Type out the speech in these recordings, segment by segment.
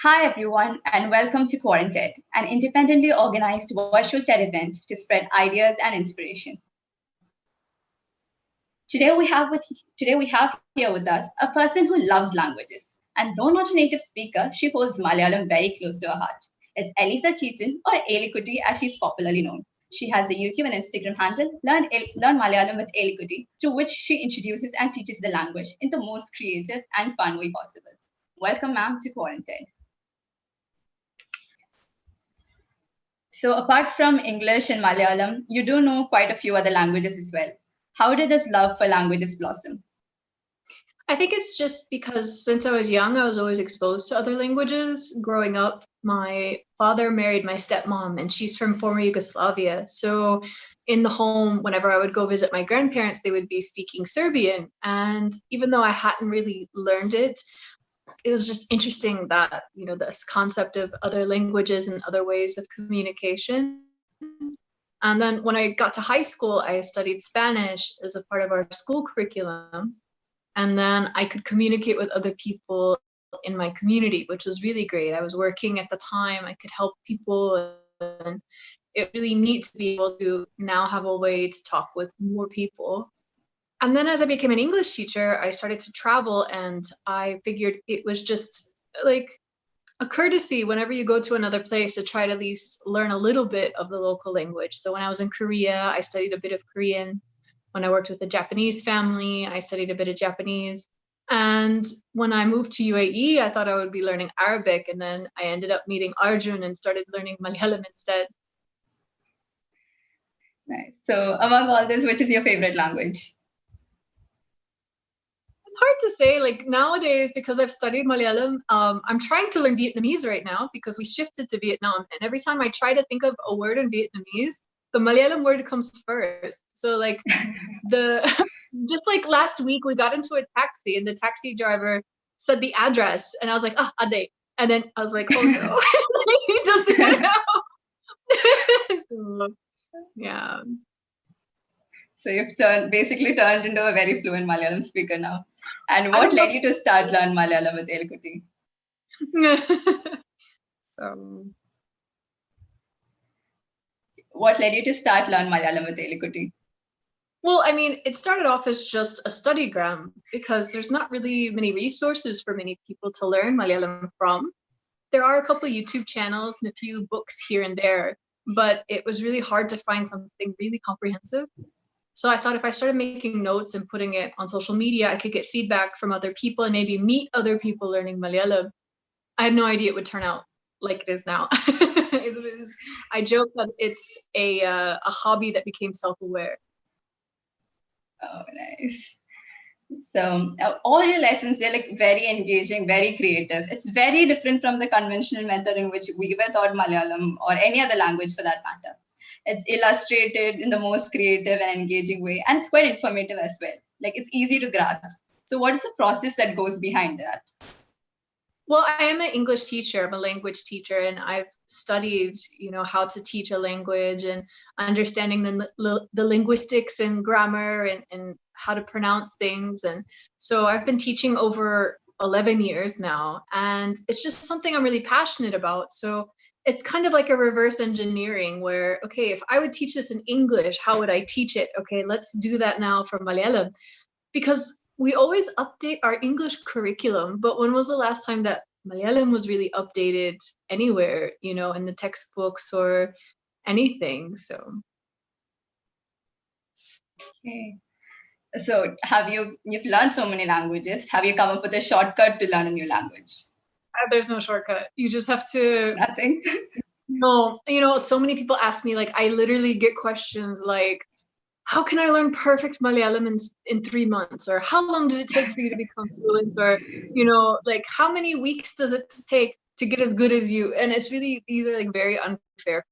Hi, everyone, and welcome to QuaranTED, an independently organized virtual TED event to spread ideas and inspiration. Today we have here with us a person who loves languages, and though not a native speaker, she holds Malayalam very close to her heart. It's Eliza Keyton, or EliKutty as she's popularly known. She has a YouTube and Instagram handle, Learn Malayalam with EliKutty, through which she introduces and teaches the language in the most creative and fun way possible. Welcome, ma'am, to QuaranTED. So apart from English and Malayalam, you do know quite a few other languages as well. How did this love for languages blossom? I think it's just because since I was young, I was always exposed to other languages. Growing up, my father married my stepmom, and she's from former Yugoslavia. So in the home, whenever I would go visit my grandparents, they would be speaking Serbian. And even though I hadn't really learned it, it was just interesting that, this concept of other languages and other ways of communication. And then when I got to high school, I studied Spanish as a part of our school curriculum. And then I could communicate with other people in my community, which was really great. I was working at the time, I could help people, and it was really neat to be able to now have a way to talk with more people. And then as I became an English teacher, I started to travel, and I figured it was just like a courtesy whenever you go to another place to try to at least learn a little bit of the local language. So when I was in Korea, I studied a bit of Korean. When I worked with a Japanese family, I studied a bit of Japanese. And when I moved to UAE, I thought I would be learning Arabic, and then I ended up meeting Arjun and started learning Malayalam instead. Nice. So among all this, which is your favorite language? Hard to say. Like nowadays, because I've studied Malayalam, I'm trying to learn Vietnamese right now because we shifted to Vietnam. And every time I try to think of a word in Vietnamese, the Malayalam word comes first. So like just like last week, we got into a taxi and the taxi driver said the address, and I was like, ade. And then I was like, oh no, he doesn't know. So, yeah. So you've basically turned into a very fluent Malayalam speaker now. And what led you to start Learn Malayalam with EliKutty? What led you to start Learn Malayalam with EliKutty? Well, I mean, it started off as just a studygram because there's not really many resources for many people to learn Malayalam from. There are a couple of YouTube channels and a few books here and there, but it was really hard to find something really comprehensive. So I thought if I started making notes and putting it on social media, I could get feedback from other people and maybe meet other people learning Malayalam. I had no idea it would turn out like it is now. I joke that it's a hobby that became self-aware. Oh, nice. So all your lessons, they're like very engaging, very creative. It's very different from the conventional method in which we were taught Malayalam or any other language for that matter. It's illustrated in the most creative and engaging way, and it's quite informative as well. Like it's easy to grasp. So what is the process that goes behind that? Well, I am an English teacher. I'm a language teacher, and I've studied, how to teach a language and understanding the linguistics and grammar and how to pronounce things. And so I've been teaching over 11 years now, and it's just something I'm really passionate about. So it's kind of like a reverse engineering where, okay, if I would teach this in English, how would I teach it? Okay, let's do that now for Malayalam. Because we always update our English curriculum, but when was the last time that Malayalam was really updated anywhere, in the textbooks or anything? So. Okay. So you've learned so many languages. Have you come up with a shortcut to learn a new language? There's no shortcut. You just have to. Nothing. No, so many people ask me, like, I literally get questions like, how can I learn perfect Malayalam in 3 months? Or how long did it take for you to become fluent? Or, like, how many weeks does it take to get as good as you? And it's really, these are like very unfair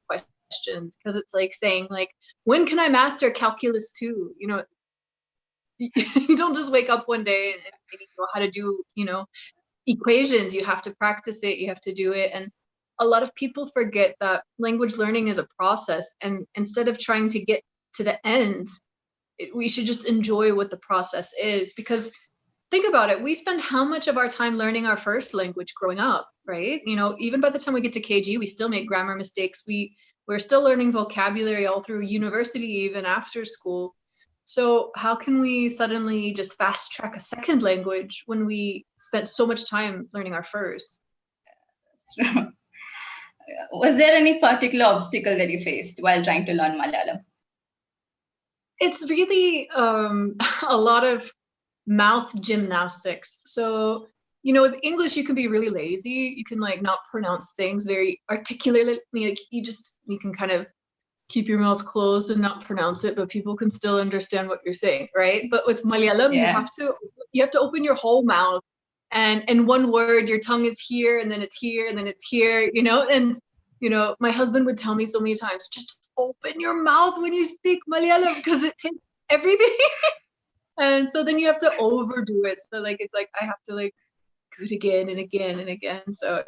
questions because it's like saying, like, when can I master calculus 2? You don't just wake up one day and know how to do, equations. You have to practice it. You have to do it. And a lot of people forget that language learning is a process. And instead of trying to get to the end, we should just enjoy what the process is, because think about it. We spend how much of our time learning our first language growing up, right? Even by the time we get to KG, we still make grammar mistakes. We're still learning vocabulary all through university, even after school. So how can we suddenly just fast track a second language when we spent so much time learning our first? Was there any particular obstacle that you faced while trying to learn Malayalam? It's really a lot of mouth gymnastics. So, with English, you can be really lazy. You can not pronounce things very articulately. Like you can kind of keep your mouth closed and not pronounce it, but people can still understand what you're saying, right? But with Malayalam, you have to open your whole mouth, and in one word, your tongue is here, and then it's here, and then it's here, and my husband would tell me so many times, just open your mouth when you speak Malayalam because it takes everything. And so then you have to overdo it. So it's like I have to do it again and again and again. So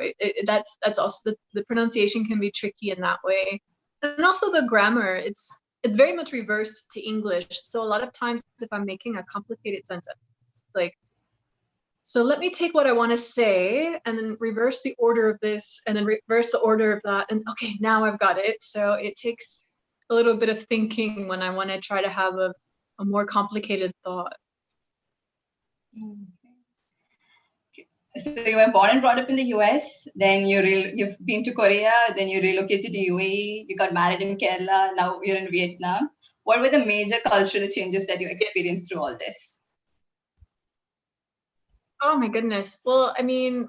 that's also the pronunciation can be tricky in that way. And also the grammar, it's very much reversed to English. So a lot of times if I'm making a complicated sentence, it's like, so let me take what I want to say and then reverse the order of this and then reverse the order of that. And okay, now I've got it. So it takes a little bit of thinking when I want to try to have a more complicated thought. So you were born and brought up in the US, then you've been to Korea, then you relocated to UAE, you got married in Kerala, now you're in Vietnam. What were the major cultural changes that you experienced through all this? Oh my goodness. Well, I mean,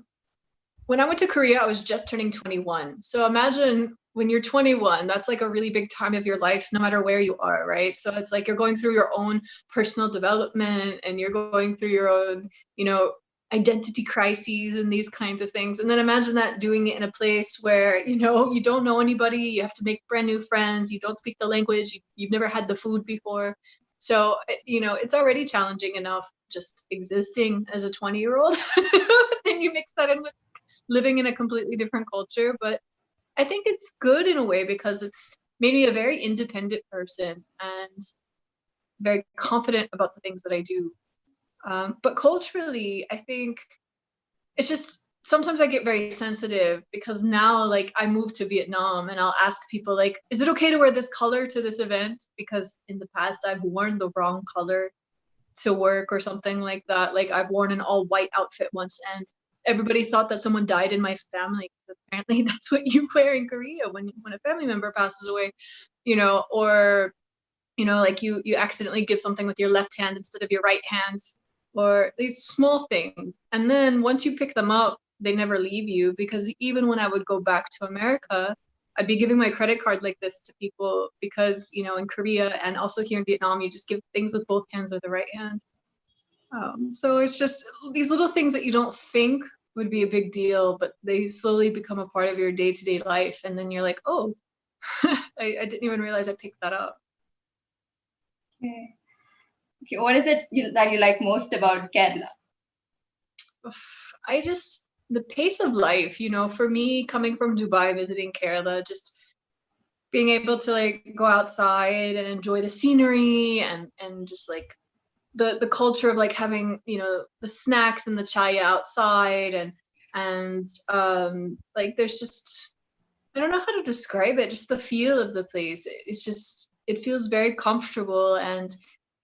when I went to Korea, I was just turning 21. So imagine when you're 21, that's like a really big time of your life, no matter where you are, right? So it's like you're going through your own personal development and you're going through your own, identity crises and these kinds of things. And then imagine that doing it in a place where, you don't know anybody, you have to make brand new friends, you don't speak the language, you've never had the food before. So, it's already challenging enough just existing as a 20-year-old. Then you mix that in with living in a completely different culture. But I think it's good in a way because it's made me a very independent person and very confident about the things that I do. But culturally, I think it's just sometimes I get very sensitive because now I moved to Vietnam and I'll ask people is it okay to wear this color to this event? Because in the past I've worn the wrong color to work or something like that. I've worn an all white outfit once and everybody thought that someone died in my family. Apparently that's what you wear in Korea when a family member passes away, or you accidentally give something with your left hand instead of your right hand, or these small things. And then once you pick them up, they never leave you, because even when I would go back to America, I'd be giving my credit card like this to people because, in Korea and also here in Vietnam, you just give things with both hands or the right hand. So it's just these little things that you don't think would be a big deal, but they slowly become a part of your day-to-day life. And then you're like, oh, I didn't even realize I picked that up. Okay, what is it that you like most about Kerala? The pace of life, for me, coming from Dubai, visiting Kerala, just being able to go outside and enjoy the scenery and just the culture of having, the snacks and the chai outside and there's just, I don't know how to describe it, just the feel of the place. It's just, it feels very comfortable and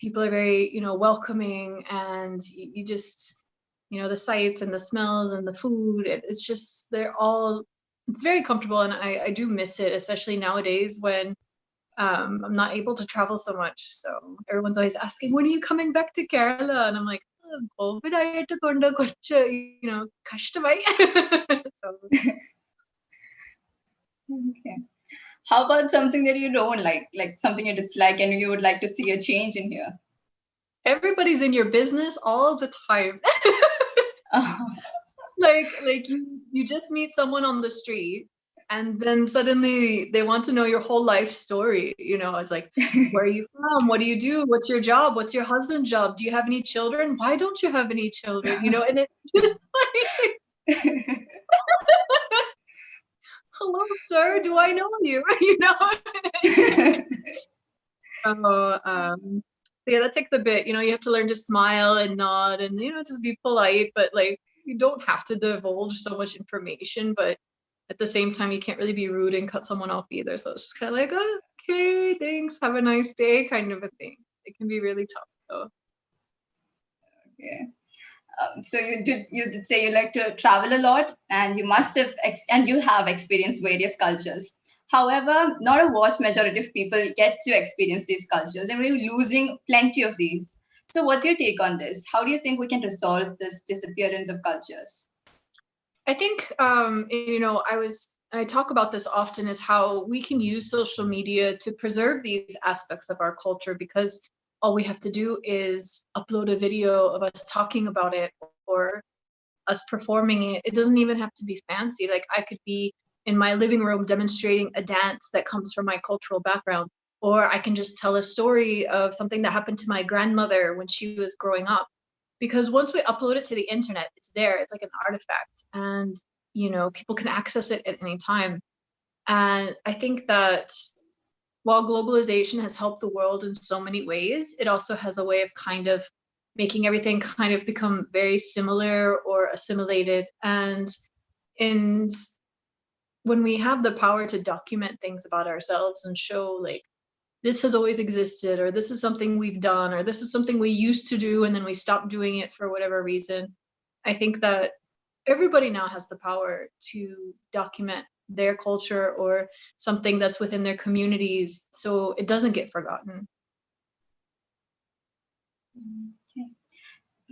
people are very, welcoming, and you just, the sights and the smells and the food, it's just, it's very comfortable. And I do miss it, especially nowadays when I'm not able to travel so much. So everyone's always asking, when are you coming back to Kerala? And I'm like, COVID ayittu kondu kashtamai. So. Okay. How about something that you don't like something you dislike and you would like to see a change in here? Everybody's in your business all the time. You just meet someone on the street and then suddenly they want to know your whole life story. It's like, where are you from? What do you do? What's your job? What's your husband's job? Do you have any children? Why don't you have any children? And it's hello, sir, do I know you? Yeah, that takes a bit. You have to learn to smile and nod and, just be polite, but like you don't have to divulge so much information, but at the same time, you can't really be rude and cut someone off either. So it's just kind of like, oh, okay, thanks, have a nice day, kind of a thing. It can be really tough though. Okay. So you did say you like to travel a lot, and you must have and you have experienced various cultures. However, not a vast majority of people get to experience these cultures, and we're losing plenty of these. So what's your take on this? How do you think we can resolve this disappearance of cultures? I think I talk about this often, is how we can use social media to preserve these aspects of our culture, because all we have to do is upload a video of us talking about it or us performing it. It doesn't even have to be fancy. Like I could be in my living room demonstrating a dance that comes from my cultural background, or I can just tell a story of something that happened to my grandmother when she was growing up. Because once we upload it to the internet, it's there. It's like an artifact, and people can access it at any time. And I think that while globalization has helped the world in so many ways, it also has a way of kind of making everything kind of become very similar or assimilated. And when we have the power to document things about ourselves and show like this has always existed, or this is something we've done, or this is something we used to do and then we stopped doing it for whatever reason, I think that everybody now has the power to document their culture or something that's within their communities, so it doesn't get forgotten. Okay.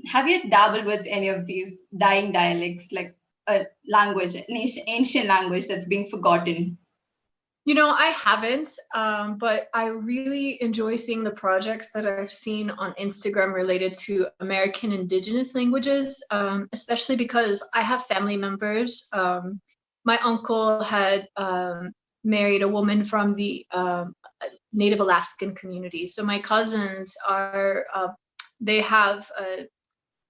Have you dabbled with any of these dying dialects, like a language, an ancient language that's being forgotten? I haven't, but I really enjoy seeing the projects that I've seen on Instagram related to American Indigenous languages, especially because I have family members. My uncle had married a woman from the Native Alaskan community. So my cousins they have a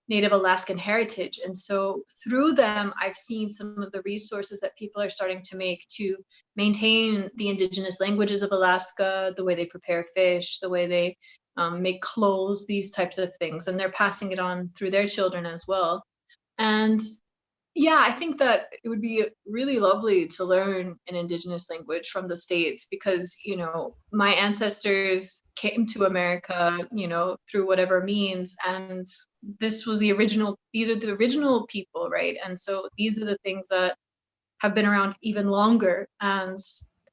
Native Alaskan heritage. And so through them, I've seen some of the resources that people are starting to make to maintain the indigenous languages of Alaska, the way they prepare fish, the way they make clothes, these types of things. And they're passing it on through their children as well. And yeah, I think that it would be really lovely to learn an indigenous language from the States, because, my ancestors came to America, through whatever means. And these are the original people, right? And so these are the things that have been around even longer. And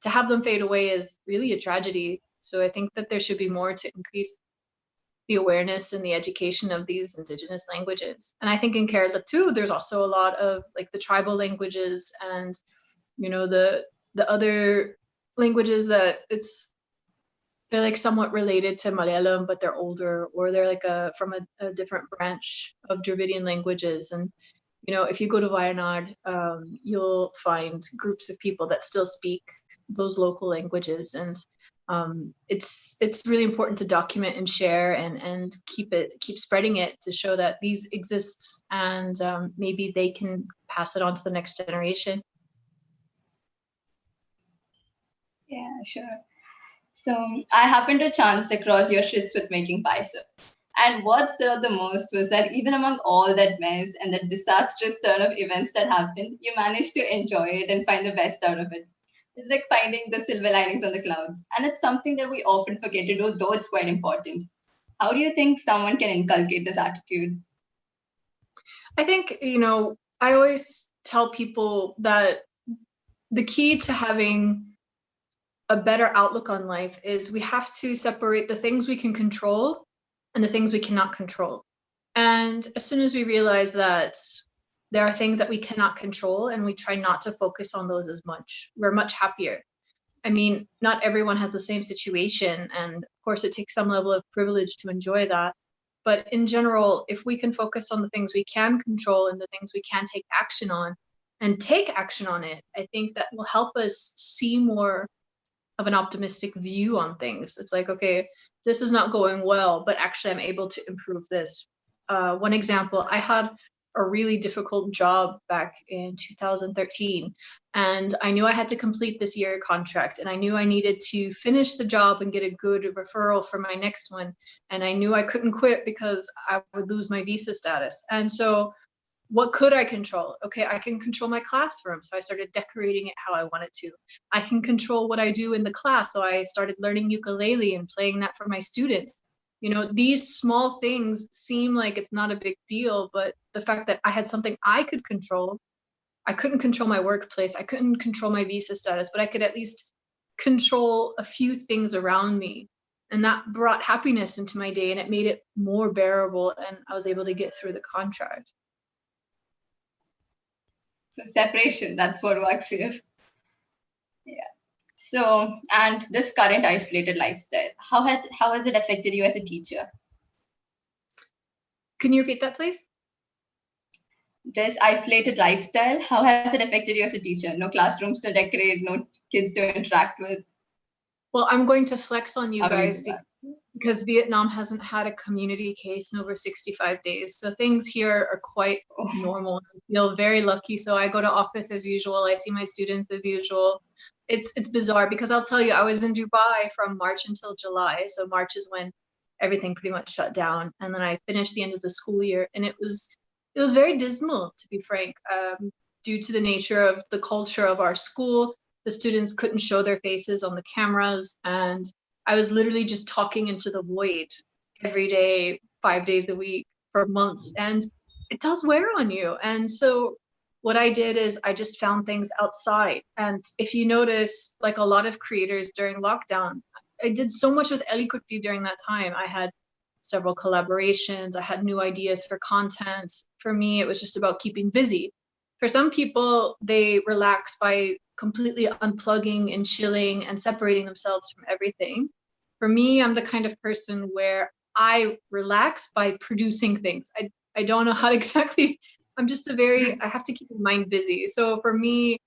to have them fade away is really a tragedy. So I think that there should be more to increase the awareness and the education of these indigenous languages. And I think in Kerala too, there's also a lot of like the tribal languages and, the other languages that they're like somewhat related to Malayalam, but they're older, or they're like from a different branch of Dravidian languages. And, if you go to Wayanad, you'll find groups of people that still speak those local languages. And it's really important to document and share and keep spreading it, to show that these exist, and maybe they can pass it on to the next generation. Yeah, sure. So I happened to chance across your tryst with making paisa. And what served the most was that even among all that mess and the disastrous turn of events that happened, you managed to enjoy it and find the best out of it. It's like finding the silver linings on the clouds. And it's something that we often forget to do, though it's quite important. How do you think someone can inculcate this attitude? I think, I always tell people that the key to having a better outlook on life is we have to separate the things we can control and the things we cannot control. And as soon as we realize that there are things that we cannot control and we try not to focus on those as much, we're much happier. I mean, not everyone has the same situation, and of course it takes some level of privilege to enjoy that. But in general, if we can focus on the things we can control and the things we can take action on, and take action on it, I think that will help us see more of an optimistic view on things. It's like, okay, this is not going well, but actually I'm able to improve this. One example, I had a really difficult job back in 2013. And I knew I had to complete this year contract, and I knew I needed to finish the job and get a good referral for my next one. And I knew I couldn't quit because I would lose my visa status. And so what could I control? Okay, I can control my classroom. So I started decorating it how I wanted to. I can control what I do in the class. So I started learning ukulele and playing that for my students. You know, these small things seem like it's not a big deal, but the fact that I had something I could control, I couldn't control my workplace, I couldn't control my visa status, but I could at least control a few things around me. And that brought happiness into my day, and it made it more bearable, and I was able to get through the contract. So separation, that's what works here. Yeah. So, and this current isolated lifestyle, how has it affected you as a teacher? Can you repeat that, please? This isolated lifestyle, how has it affected you as a teacher? No classrooms to decorate, no kids to interact with. Well, I'm going to flex on you guys because Vietnam hasn't had a community case in over 65 days. So things here are quite normal. I feel very lucky. So I go to office as usual. I see my students as usual. It's bizarre because I'll tell you, I was in Dubai from March until July. So March is when everything pretty much shut down. And then I finished the end of the school year, and it was very dismal, to be frank, due to the nature of the culture of our school. The students couldn't show their faces on the cameras, and I was literally just talking into the void every day, 5 days a week for months, and it does wear on you. And so what I did is I just found things outside. And if you notice, like a lot of creators during lockdown, I did so much with EliKutty during that time. I had several collaborations, I had new ideas for content. For me, it was just about keeping busy. For some people, they relax by completely unplugging and chilling and separating themselves from everything. For me, I'm the kind of person where I relax by producing things. I don't know how to exactly, I have to keep my mind busy. So for me,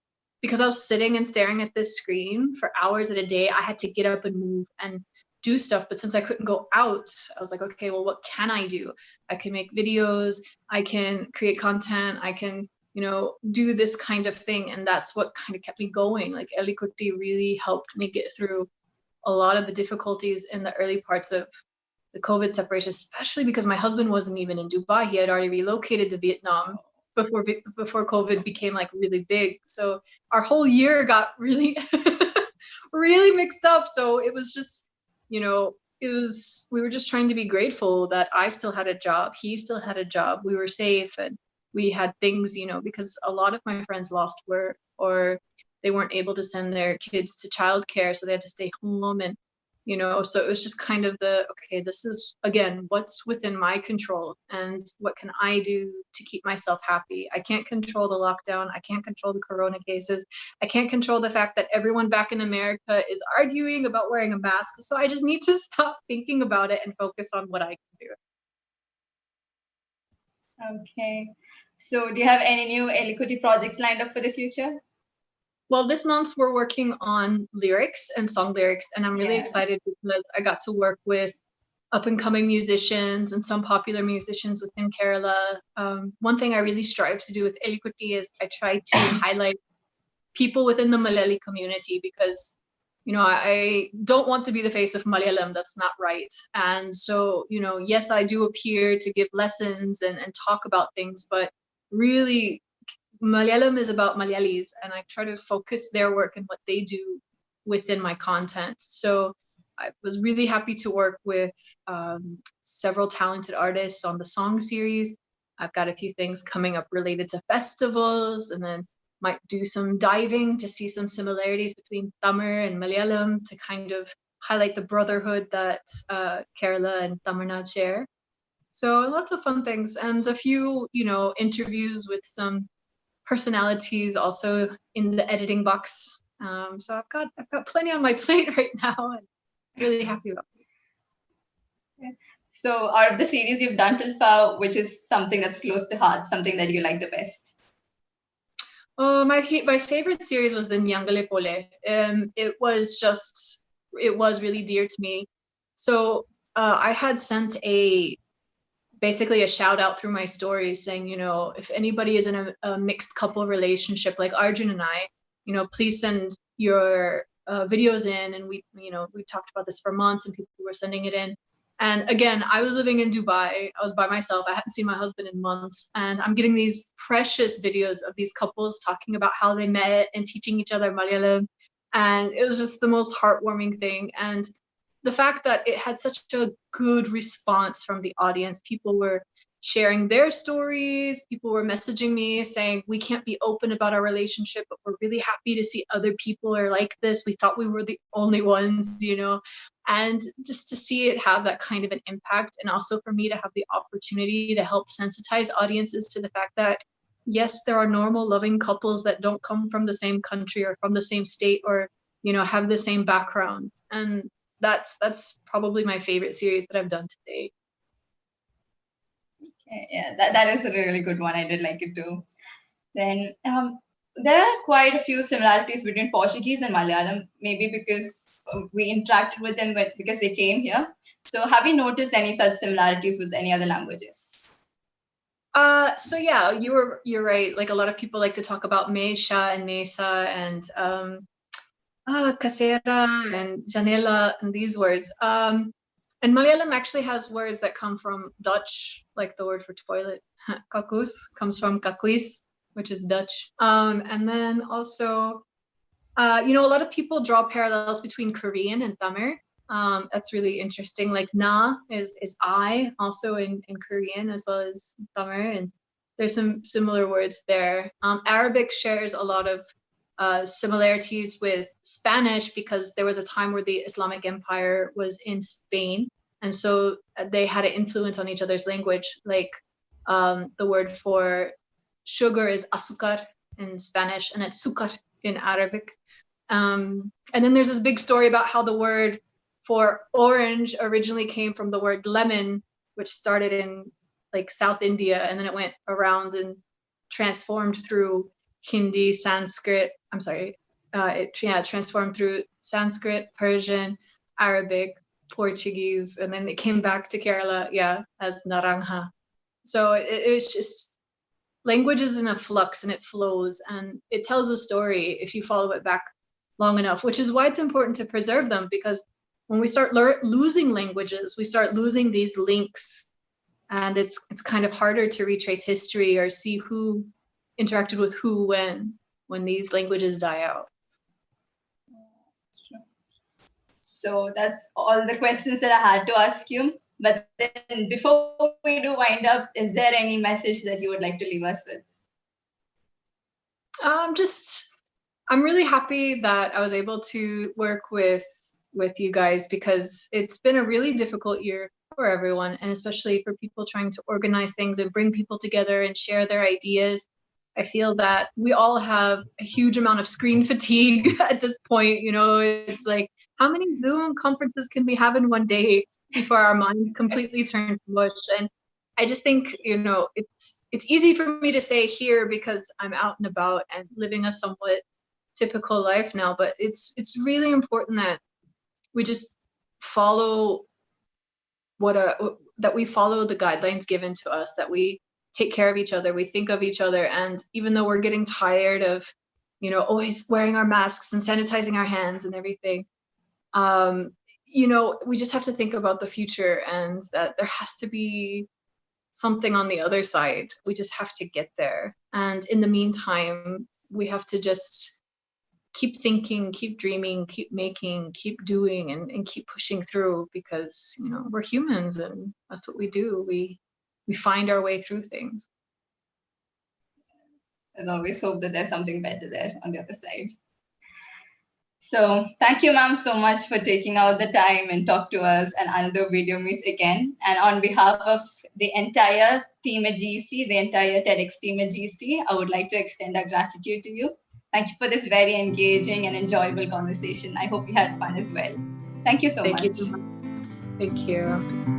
because I was sitting and staring at this screen for hours at a day, I had to get up and move and do stuff. But since I couldn't go out, I was like, okay, well, what can I do? I can make videos, I can create content, I can, do this kind of thing. And that's what kind of kept me going. Like EliKutty really helped me get through a lot of the difficulties in the early parts of the COVID separation, especially because my husband wasn't even in Dubai. He had already relocated to Vietnam before COVID became like really big. So our whole year got really, really mixed up. So it was just, we were just trying to be grateful that I still had a job. He still had a job. We were safe, and we had things, because a lot of my friends lost work, or they weren't able to send their kids to childcare, so they had to stay home. And, so it was just kind of okay, this is, again, what's within my control, and what can I do to keep myself happy? I can't control the lockdown. I can't control the corona cases. I can't control the fact that everyone back in America is arguing about wearing a mask. So I just need to stop thinking about it and focus on what I can do. Okay. So do you have any new EliKutty projects lined up for the future? Well, this month we're working on lyrics and song lyrics, and I'm really excited because I got to work with up-and-coming musicians and some popular musicians within Kerala. One thing I really strive to do with EliKutty is I try to highlight people within the Malayali community, because I don't want to be the face of Malayalam. That's not right. And so, yes, I do appear to give lessons and talk about things, but really Malayalam is about Malayalis, and I try to focus their work and what they do within my content. So I was really happy to work with several talented artists on the song series. I've got a few things coming up related to festivals, and then might do some diving to see some similarities between Tamil and Malayalam to kind of highlight the brotherhood that Kerala and Tamil Nadu share. So lots of fun things, and a few, interviews with some personalities also in the editing box. So I've got plenty on my plate right now, and really happy about it. So out of the series you've done till now, which is something that's close to heart, something that you like the best? Oh, my favorite series was the Nyangale Pole. It was really dear to me. So I had sent basically a shout out through my stories saying, if anybody is in a mixed couple relationship like Arjun and I, please send your videos in. And we talked about this for months, and people were sending it in. And again, I was living in Dubai. I was by myself. I hadn't seen my husband in months. And I'm getting these precious videos of these couples talking about how they met and teaching each other Malayalam. And it was just the most heartwarming thing. And the fact that it had such a good response from the audience, people were sharing their stories, people were messaging me saying, we can't be open about our relationship, but we're really happy to see other people are like this. We thought we were the only ones, and just to see it have that kind of an impact. And also for me to have the opportunity to help sensitize audiences to the fact that, yes, there are normal loving couples that don't come from the same country or from the same state or, have the same background. And that's probably my favorite series that I've done today. Okay, yeah, that is a really good one. I did like it too. Then there are quite a few similarities between Portuguese and Malayalam, maybe because we interacted with them because they came here. So have you noticed any such similarities with any other languages? So yeah, you're right. Like a lot of people like to talk about Meisha and Mesa and Kasera and Janela and these words. And Malayalam actually has words that come from Dutch, like the word for toilet. Kakus comes from kakuis, which is Dutch. And then also, a lot of people draw parallels between Korean and Tamil. That's really interesting. Like na is I, also in Korean as well as Tamil, and there's some similar words there. Arabic shares a lot of similarities with Spanish because there was a time where the Islamic Empire was in Spain, and so they had an influence on each other's language. Like the word for sugar is azúcar in Spanish, and it's sukar in Arabic. And then there's this big story about how the word for orange originally came from the word lemon, which started in like South India, and then it went around and transformed through Hindi, Sanskrit. It transformed through Sanskrit, Persian, Arabic, Portuguese, and then it came back to Kerala, as naranja. So it's just, language is in a flux and it flows and it tells a story if you follow it back long enough, which is why it's important to preserve them, because when we start losing languages, we start losing these links, and it's kind of harder to retrace history or see who interacted with who when these languages die out. So that's all the questions that I had to ask you. But then before we do wind up, is there any message that you would like to leave us with? I'm really happy that I was able to work with you guys, because it's been a really difficult year for everyone, and especially for people trying to organize things and bring people together and share their ideas. I feel that we all have a huge amount of screen fatigue at this point. It's like, how many Zoom conferences can we have in one day before our mind completely turns to mush? And I just think, it's easy for me to say here because I'm out and about and living a somewhat typical life now, but it's really important that we just follow that we follow the guidelines given to us, that we take care of each other, we think of each other. And even though we're getting tired of, always wearing our masks and sanitizing our hands and everything, we just have to think about the future, and that there has to be something on the other side. We just have to get there. And in the meantime, we have to just keep thinking, keep dreaming, keep making, keep doing, and keep pushing through, because, we're humans and that's what we do. We find our way through things. There's always hope that there's something better there on the other side. So thank you, ma'am, so much for taking out the time and talk to us, and another video meet again. And on behalf of the entire team at GEC, the entire TEDx team at GEC, I would like to extend our gratitude to you. Thank you for this very engaging and enjoyable conversation. I hope you had fun as well. Thank you so much. Thank you.